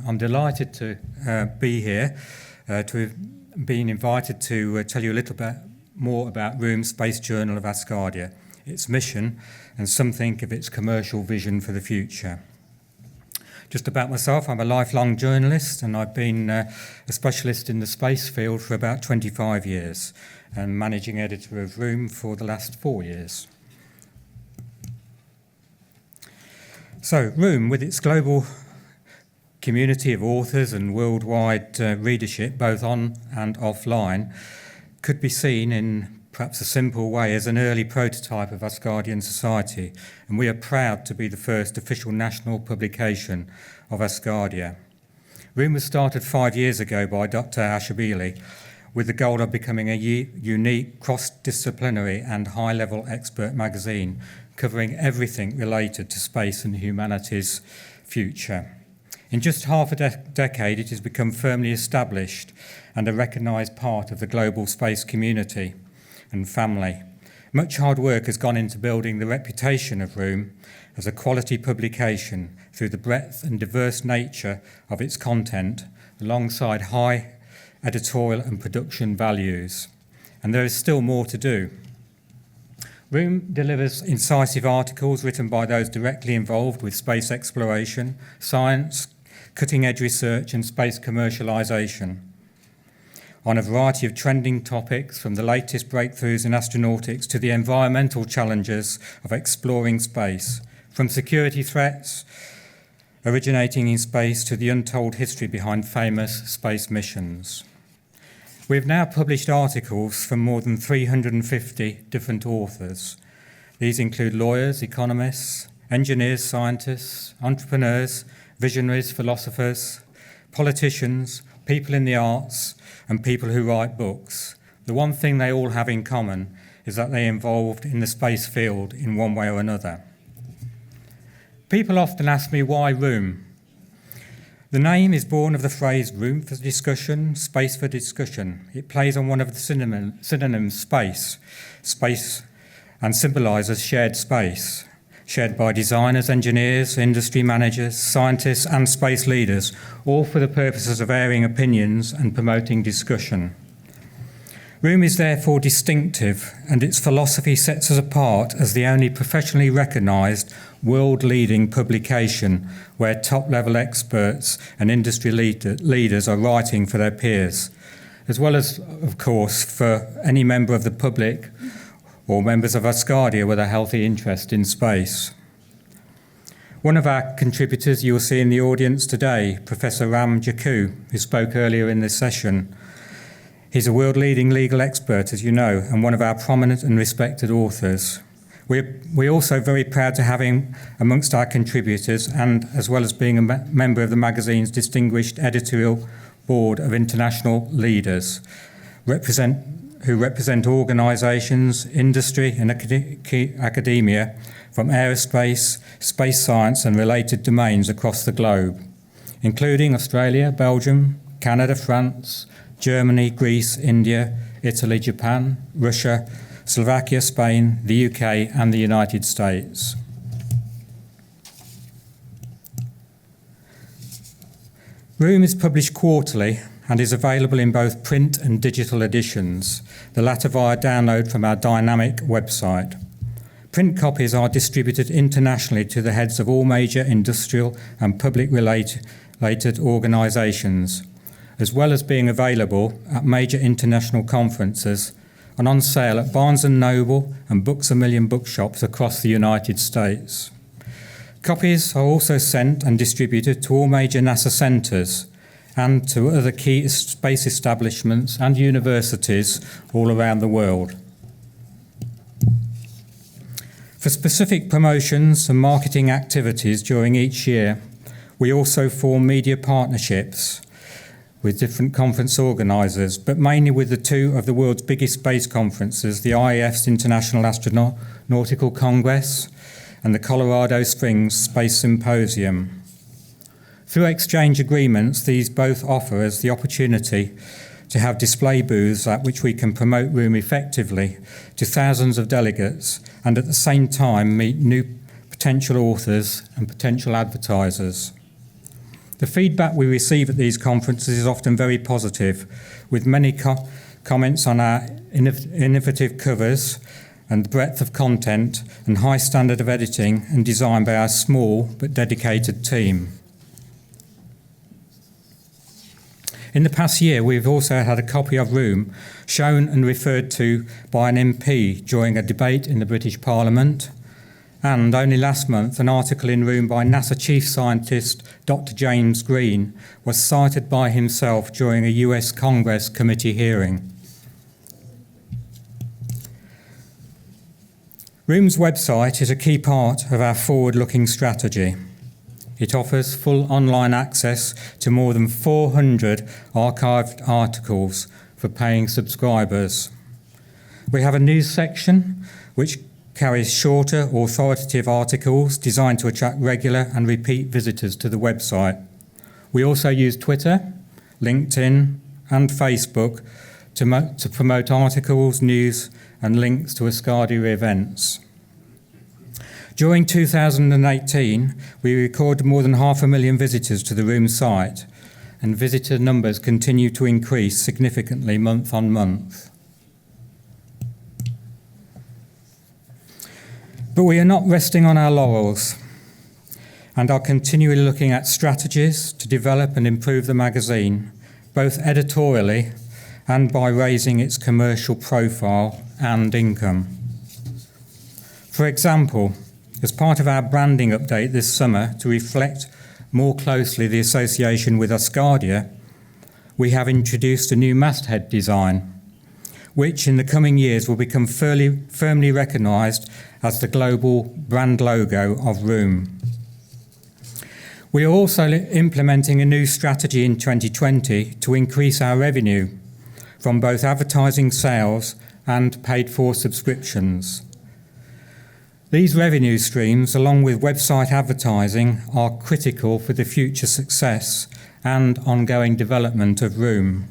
I'm delighted to be here, to have been invited to tell you a little bit more about Room Space Journal of Asgardia, its mission and something of its commercial vision for the future. Just about myself, I'm a lifelong journalist and I've been a specialist in the space field for about 25 years and managing editor of Room for the last 4 years. So Room, with its global community of authors and worldwide readership, both on and offline, could be seen in perhaps a simple way as an early prototype of Asgardian society, and we are proud to be the first official national publication of Asgardia. Room was started 5 years ago by Dr. Ashabili with the goal of becoming a unique, cross-disciplinary and high-level expert magazine covering everything related to space and humanity's future. In just half a decade, it has become firmly established and a recognised part of the global space community and family. Much hard work has gone into building the reputation of Room as a quality publication through the breadth and diverse nature of its content, alongside high editorial and production values. And there is still more to do. Room delivers incisive articles written by those directly involved with space exploration, science, cutting-edge research and space commercialisation on a variety of trending topics, from the latest breakthroughs in astronautics to the environmental challenges of exploring space, from security threats originating in space to the untold history behind famous space missions. We have now published articles from more than 350 different authors. These include lawyers, economists, engineers, scientists, entrepreneurs, visionaries, philosophers, politicians, people in the arts, and people who write books. The one thing they all have in common is that they're involved in the space field in one way or another. People often ask me why Room. The name is born of the phrase room for discussion, space for discussion. It plays on one of the synonyms space, and symbolises shared space, shared by designers, engineers, industry managers, scientists and space leaders, all for the purposes of airing opinions and promoting discussion. Room is therefore distinctive, and its philosophy sets us apart as the only professionally recognised, world-leading publication where top-level experts and industry leaders are writing for their peers, as well as, of course, for any member of the public or members of Asgardia with a healthy interest in space. One of our contributors you will see in the audience today, Professor Ram Jakku, who spoke earlier in this session. He's a world-leading legal expert, as you know, and one of our prominent and respected authors. We're also very proud to have him amongst our contributors, and as well as being a member of the magazine's distinguished editorial board of international leaders, who represent organisations, industry and academia from aerospace, space science and related domains across the globe, including Australia, Belgium, Canada, France, Germany, Greece, India, Italy, Japan, Russia, Slovakia, Spain, the UK and the United States. Room is published quarterly and is available in both print and digital editions, the latter via download from our dynamic website. Print copies are distributed internationally to the heads of all major industrial and public-related organisations, as well as being available at major international conferences and on sale at Barnes & Noble and Books A Million bookshops across the United States. Copies are also sent and distributed to all major NASA centres and to other key space establishments and universities all around the world. For specific promotions and marketing activities during each year, we also form media partnerships with different conference organisers, but mainly with the two of the world's biggest space conferences, the IAF's International Astronautical Congress and the Colorado Springs Space Symposium. Through exchange agreements, these both offer us the opportunity to have display booths at which we can promote Room effectively to thousands of delegates and at the same time meet new potential authors and potential advertisers. The feedback we receive at these conferences is often very positive, with many comments on our innovative covers and the breadth of content and high standard of editing and design by our small but dedicated team. In the past year, we've also had a copy of Room shown and referred to by an MP during a debate in the British Parliament. And only last month, an article in Room by NASA Chief Scientist Dr. James Green was cited by himself during a US Congress committee hearing. Room's website is a key part of our forward-looking strategy. It offers full online access to more than 400 archived articles for paying subscribers. We have a news section which carries shorter, authoritative articles designed to attract regular and repeat visitors to the website. We also use Twitter, LinkedIn, and Facebook to promote articles, news, and links to Asgardia events. During 2018, we recorded more than 500,000 visitors to the Room site, and visitor numbers continue to increase significantly month on month. But we are not resting on our laurels and are continually looking at strategies to develop and improve the magazine, both editorially and by raising its commercial profile and income. For example, as part of our branding update this summer to reflect more closely the association with Asgardia, we have introduced a new masthead design, which in the coming years will become firmly recognised as the global brand logo of Room. We are also implementing a new strategy in 2020 to increase our revenue from both advertising sales and paid-for subscriptions. These revenue streams, along with website advertising, are critical for the future success and ongoing development of Room.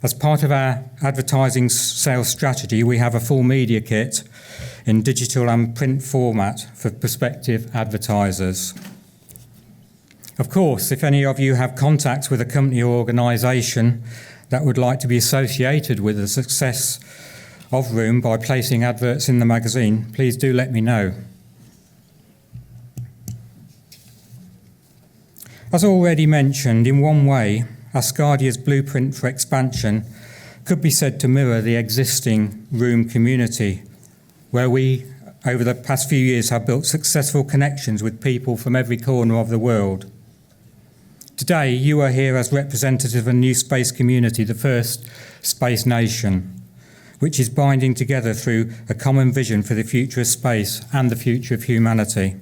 As part of our advertising sales strategy, we have a full media kit in digital and print format for prospective advertisers. Of course, if any of you have contacts with a company or organisation that would like to be associated with the success of Room by placing adverts in the magazine, please do let me know. As already mentioned, in one way, Asgardia's blueprint for expansion could be said to mirror the existing Room community, where we, over the past few years, have built successful connections with people from every corner of the world. Today, you are here as representative of a new space community, the first space nation, which is binding together through a common vision for the future of space and the future of humanity.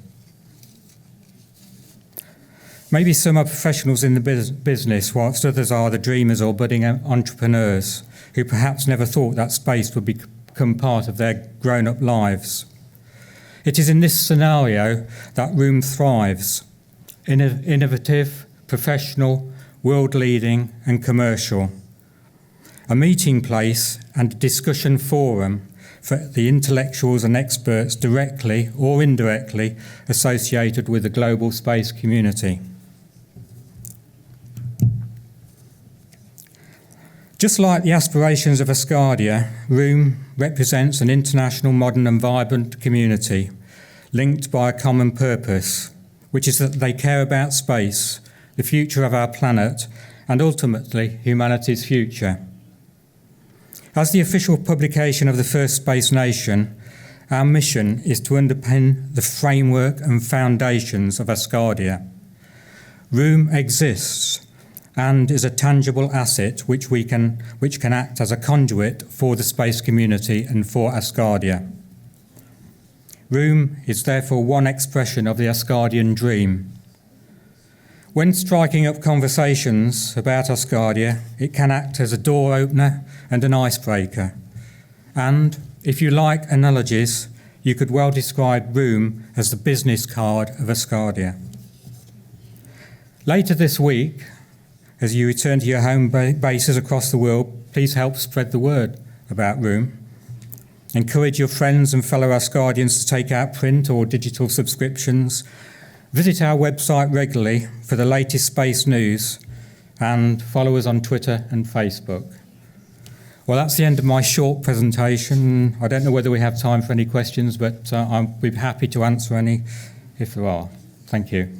Maybe some are professionals in the business, whilst others are the dreamers or budding entrepreneurs who perhaps never thought that space would become part of their grown-up lives. It is in this scenario that Room thrives, innovative, professional, world-leading and commercial. A meeting place and a discussion forum for the intellectuals and experts directly or indirectly associated with the global space community. Just like the aspirations of Asgardia, Room represents an international, modern and vibrant community linked by a common purpose, which is that they care about space, the future of our planet, and ultimately humanity's future. As the official publication of the first space nation, our mission is to underpin the framework and foundations of Asgardia. Room exists and is a tangible asset which can act as a conduit for the space community and for Asgardia. Room is therefore one expression of the Asgardian dream. When striking up conversations about Asgardia, it can act as a door opener and an icebreaker. And, if you like analogies, you could well describe Room as the business card of Asgardia. Later this week, as you return to your home bases across the world, please help spread the word about Room. Encourage your friends and fellow Asgardians to take out print or digital subscriptions Visit our website regularly for the latest space news and follow us on Twitter and Facebook. Well, that's the end of my short presentation. I don't know whether we have time for any questions, but I'll be happy to answer any if there are. Thank you.